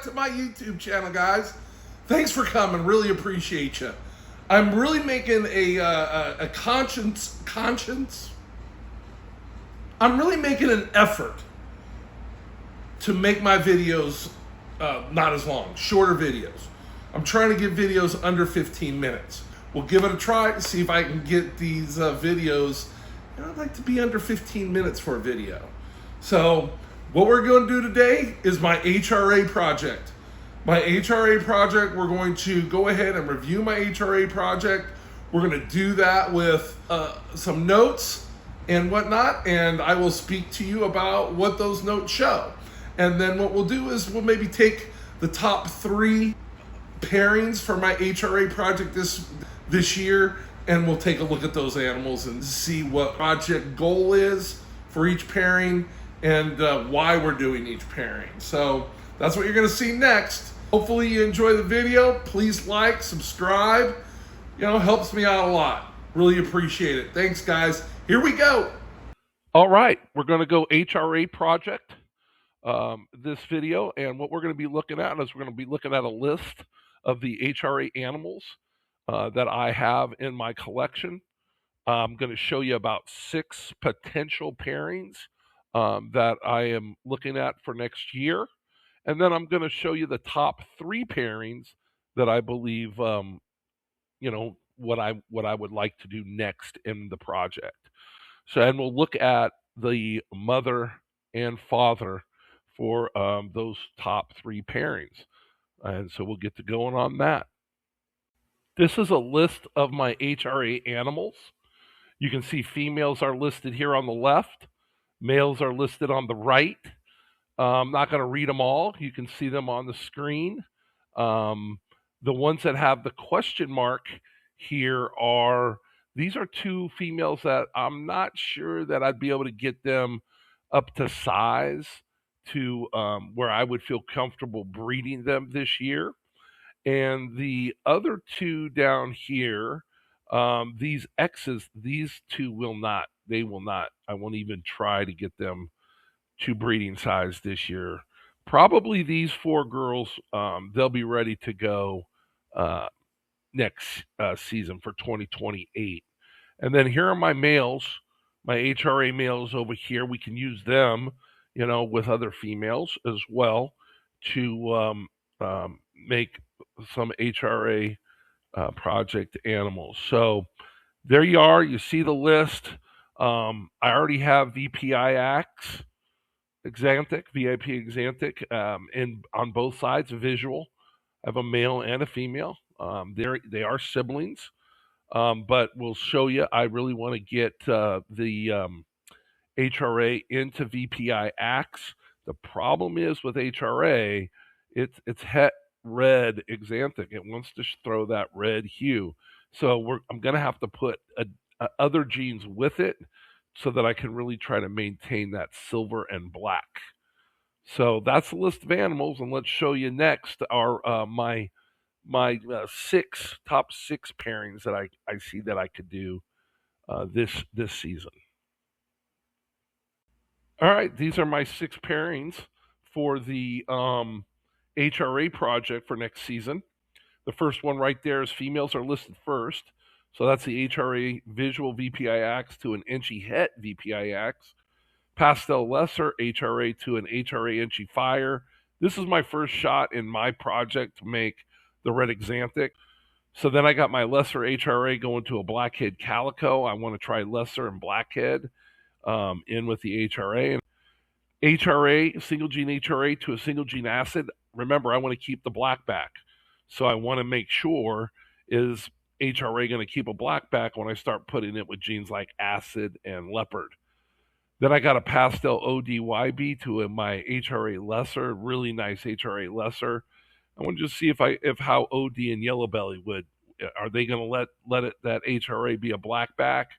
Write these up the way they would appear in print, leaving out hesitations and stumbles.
to my YouTube channel, guys. Thanks for coming. Really appreciate you. I'm really making a conscience. I'm really making an effort to make my videos not as long, shorter videos. I'm trying to get videos under 15 minutes. We'll give it a try to see if I can get these videos. I'd like to be under 15 minutes for a video. So what we're going to do today is my HRA project. My HRA project, we're going to go ahead and review my HRA project. We're going to do that with some notes and whatnot, and I will speak to you about what those notes show. And then what we'll do is we'll maybe take the top 3 pairings for my HRA project this year, and we'll take a look at those animals and see what project goal is for each pairing and why we're doing each pairing. So that's what you're going to see next. Hopefully you enjoy the video. Please like, subscribe. Helps me out a lot. Really appreciate it. Thanks, guys. Here we go. All right, we're going to go HRA project this video, and what we're going to be looking at is we're going to be looking at a list of the HRA animals that I have in my collection. I'm going to show you about 6 potential pairings that I am looking at for next year. And then I'm going to show you the top 3 pairings that I believe, what I would like to do next in the project. So, and we'll look at the mother and father for those top 3 pairings. And so we'll get to going on that. This is a list of my HRA animals. You can see females are listed here on the left. Males are listed on the right. I'm not going to read them all. You can see them on the screen. The ones that have the question mark here these are 2 females that I'm not sure that I'd be able to get them up to size to where I would feel comfortable breeding them this year. And the other 2 down here, these X's, these 2 will not. They will not. I won't even try to get them to breeding size this year. Probably these 4 girls, they'll be ready to go next season for 2028. And then here are my males, my HRA males over here. We can use them, with other females as well to make some HRA project animals. So there you are. You see the list. I already have VIP Axanthic, and on both sides, visual. I have a male and a female. They are siblings, but we'll show you. I really want to get the HRA into VPIX. The problem is with HRA, it's Het Red Axanthic. It wants to throw that red hue. So I'm going to have to put other genes with it so that I can really try to maintain that silver and black. So that's the list of animals, and let's show you next are my top 6 pairings that I see that I could do this season. All right, these are my 6 pairings for the HRA project for next season. The first one right there is females are listed first. So that's the HRA Visual VPIX to an Inchy Het VPIX. Pastel Lesser HRA to an HRA Inchy Fire. This is my first shot in my project to make the Red Axanthic. So then I got my Lesser HRA going to a Blackhead Calico. I want to try Lesser and Blackhead in with the HRA. HRA, single gene HRA to a single gene acid. Remember, I want to keep the black back. So I want to make sure is HRA going to keep a black back when I start putting it with genes like acid and leopard. Then I got a pastel ODYB to my HRA lesser, really nice HRA lesser. I want to just see if how OD and yellow belly are they going to let that HRA be a black back?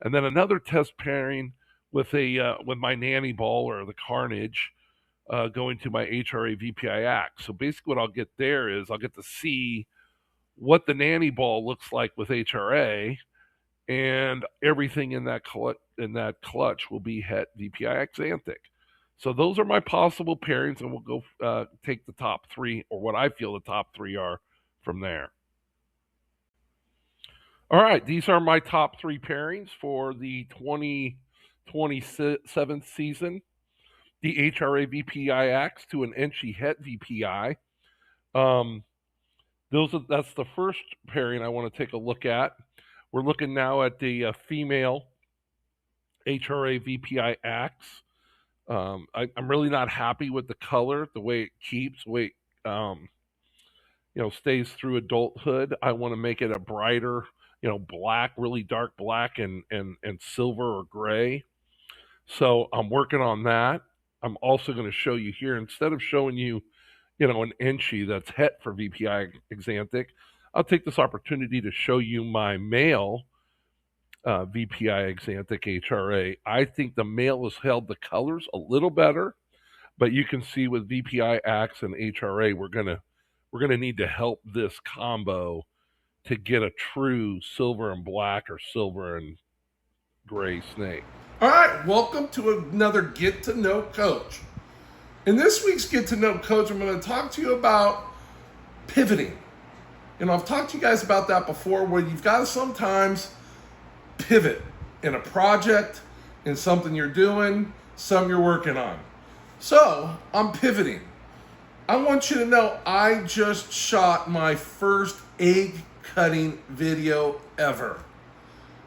And then another test pairing with my nanny ball or the Carnage going to my HRA VPIX. So basically what I'll get there is I'll get to see what the nanny ball looks like with HRA, and everything in that clutch will be Het VPI Axanthic. So those are my possible pairings, and we'll go take the top 3, or what I feel the top 3 are from there. All right, these are my top 3 pairings for the 2027 season. The HRA VPI-X to an Enchi Het VPI. That's the first pairing I want to take a look at. We're looking now at the female HRA VPI-X. I'm really not happy with the color, the way it keeps, the way it stays through adulthood. I want to make it a brighter, black, really dark black and silver or gray. So I'm working on that. I'm also going to show you here, instead of showing you, an Enchi that's Het for VPI Axanthic, I'll take this opportunity to show you my male VPI Axanthic HRA. I think the male has held the colors a little better, but you can see with VPI Ax and HRA, we're gonna need to help this combo to get a true silver and black or silver and gray snake. All right, welcome to another Get to Know Coach. In this week's Get to Know Coach, I'm going to talk to you about pivoting. I've talked to you guys about that before, where you've got to sometimes pivot in a project, in something you're doing, something you're working on. So I'm pivoting. I want you to know I just shot my first egg cutting video ever.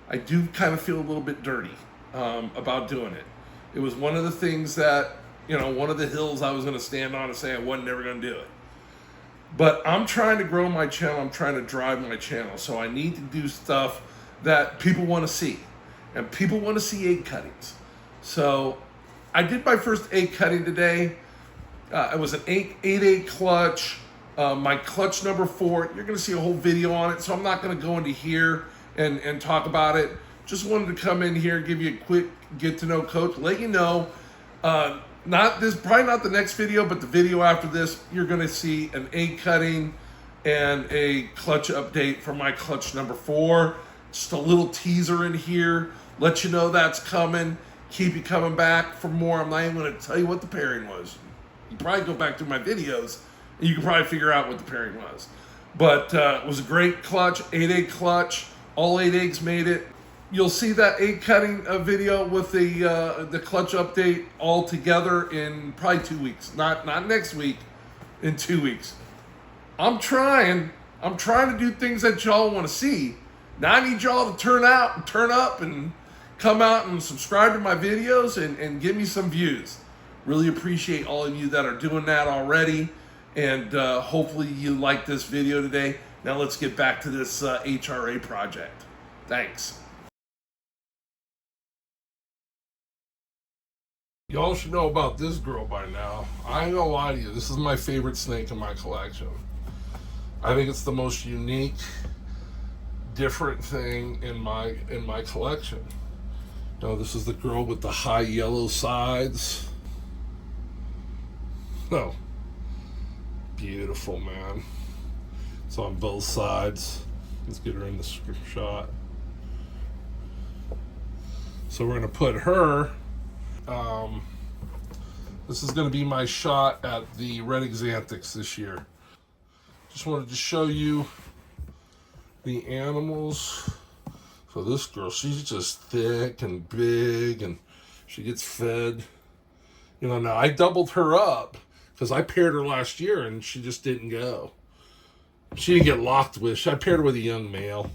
I do kind of feel a little bit dirty about doing it. It was one of the things that, one of the hills I was going to stand on and say I wasn't never going to do it. But I'm trying to grow my channel. I'm trying to drive my channel. So I need to do stuff that people want to see. And people want to see egg cuttings. So I did my first egg cutting today. It was an 8/8 clutch. My clutch number 4. You're going to see a whole video on it. So I'm not going to go into here and talk about it. Just wanted to come in here, give you a quick get to know coach, let you know, probably not the next video, but the video after this, you're going to see an egg cutting and a clutch update for my clutch number 4. Just a little teaser in here, let you know that's coming. Keep you coming back for more. I'm not even going to tell you what the pairing was. You probably go back through my videos and you can probably figure out what the pairing was. But it was a great clutch, 8/8 clutch. All 8 eggs made it. You'll see that egg cutting video with the clutch update all together in probably 2 weeks. Not next week, in 2 weeks. I'm trying to do things that y'all want to see. Now I need y'all to turn up and come out and subscribe to my videos and give me some views. Really appreciate all of you that are doing that already. And hopefully you like this video today. Now let's get back to this HRA project. Thanks. Y'all should know about this girl by now. I ain't gonna lie to you. This is my favorite snake in my collection. I think it's the most unique, different thing in my collection. Now this is the girl with the high yellow sides. Oh, beautiful, man. It's on both sides. Let's get her in the shot. So we're gonna put her. This is going to be my shot at the Red Axanthics this year. Just wanted to show you the animals. So this girl, she's just thick and big, and she gets fed. Now I doubled her up because I paired her last year and she just didn't go. She didn't get locked with. I paired her with a young male.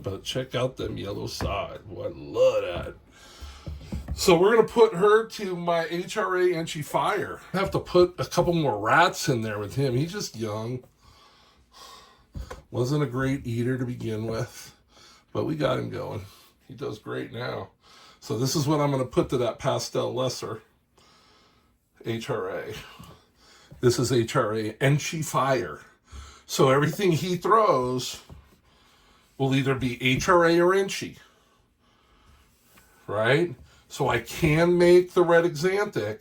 But check out them yellow side. What love that. So we're going to put her to my HRA Enchi Fire. I have to put a couple more rats in there with him. He's just young. Wasn't a great eater to begin with, but we got him going. He does great now. So this is what I'm going to put to that pastel lesser HRA. This is HRA Enchi Fire. So everything he throws will either be HRA or Enchi, right? So I can make the Red Axanthic.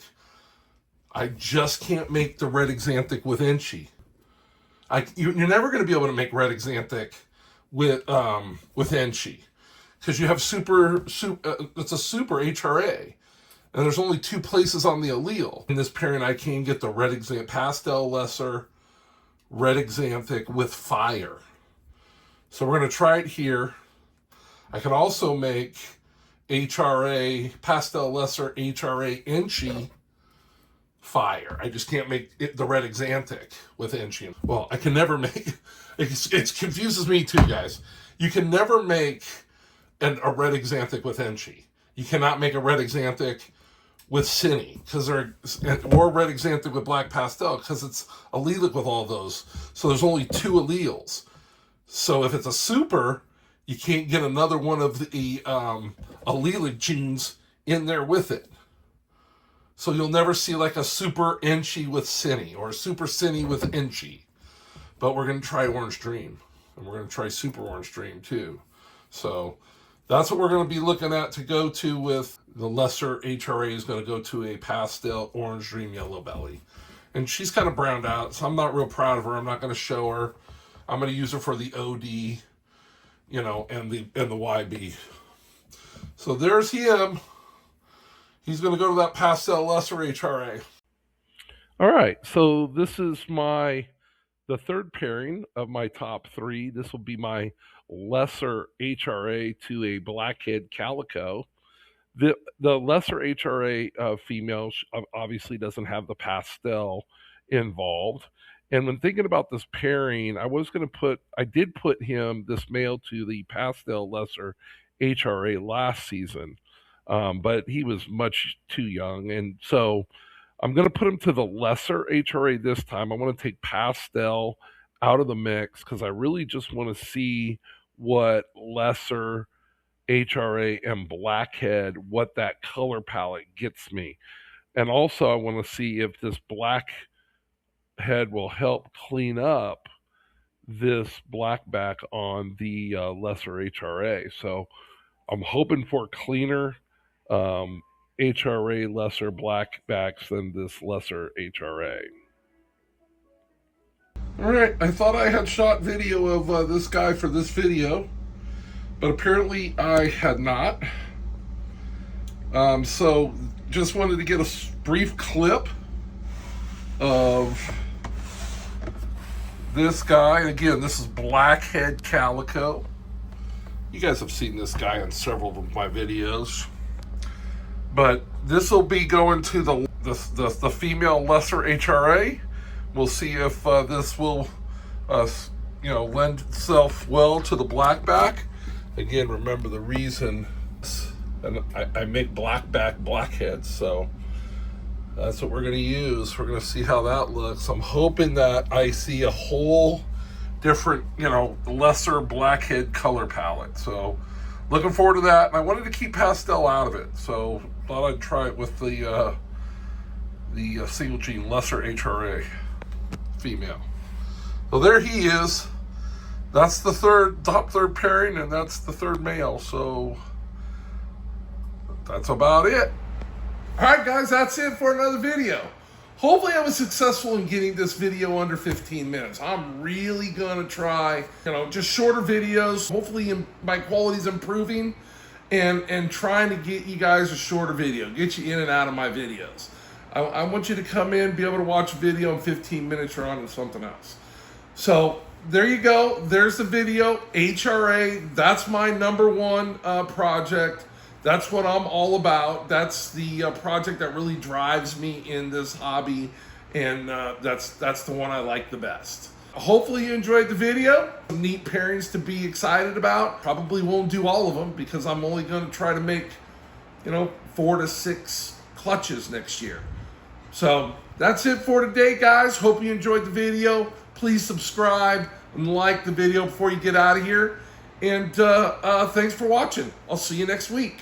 I just can't make the Red Axanthic with Enchi. You're never going to be able to make Red Axanthic with Enchi because you have it's a super HRA. And there's only 2 places on the allele. In this pairing, I can get the pastel lesser Red Axanthic with fire. So we're going to try it here. I can also make HRA, pastel lesser HRA inchy fire. I just can't make it the Red Axanthic with inchy. Well, I can never make, it confuses me too, guys. You can never make a Red Axanthic with inchy. You cannot make a Red Axanthic with Cine, or Red Axanthic with black pastel, because it's allelic with all those. So there's only 2 alleles. So if it's a super, you can't get another one of the allelic genes in there with it. So you'll never see like a super inchy with Cine, or a super Cine with inchy. But we're going to try Orange Dream, and we're going to try Super Orange Dream too. So that's what we're going to be looking at to go to with the lesser HRA. Is going to go to a pastel Orange Dream Yellow Belly. And she's kind of browned out, so I'm not real proud of her. I'm not going to show her. I'm going to use her for the OD, you know, and the YB. So there's him. He's going to go to that pastel lesser HRA. All right, so this is the third pairing of my top 3. This will be my lesser HRA to a blackhead calico. The lesser HRA female obviously doesn't have the pastel involved. And when thinking about this pairing, I did put him, this male, to the pastel lesser HRA last season, but he was much too young. And so I'm going to put him to the lesser HRA this time. I want to take pastel out of the mix because I really just want to see what lesser HRA and blackhead, what that color palette gets me. And also I want to see if this blackhead will help clean up this blackback on the lesser HRA. So I'm hoping for cleaner HRA lesser blackbacks than this lesser HRA. All right, I thought I had shot video of this guy for this video, but apparently I had not. So just wanted to get a brief clip of this guy. And again, this is blackhead calico. You guys have seen this guy in several of my videos. But this will be going to the female lesser HRA. We'll see if this will, lend itself well to the blackback. Again, remember the reason, and I make blackheads, so that's what we're going to use. We're going to see how that looks. I'm hoping that I see a whole different, lesser blackhead color palette. So looking forward to that. And I wanted to keep pastel out of it, so thought I'd try it with the single gene lesser HRA female. So there he is. That's the top third pairing, and that's the third male. So that's about it. All right, guys, that's it for another video. Hopefully I was successful in getting this video under 15 minutes. I'm really gonna try, just shorter videos. Hopefully my quality's improving, and trying to get you guys a shorter video, get you in and out of my videos. I want you to come in, be able to watch a video in 15 minutes, you're on to something else. So there you go. There's the video. HRA, that's my #1 project. That's what I'm all about. That's the project that really drives me in this hobby, and that's the one I like the best. Hopefully you enjoyed the video. Some neat pairings to be excited about. Probably won't do all of them because I'm only going to try to make, 4 to 6 clutches next year. So that's it for today, guys. Hope you enjoyed the video. Please subscribe and like the video before you get out of here. And thanks for watching. I'll see you next week.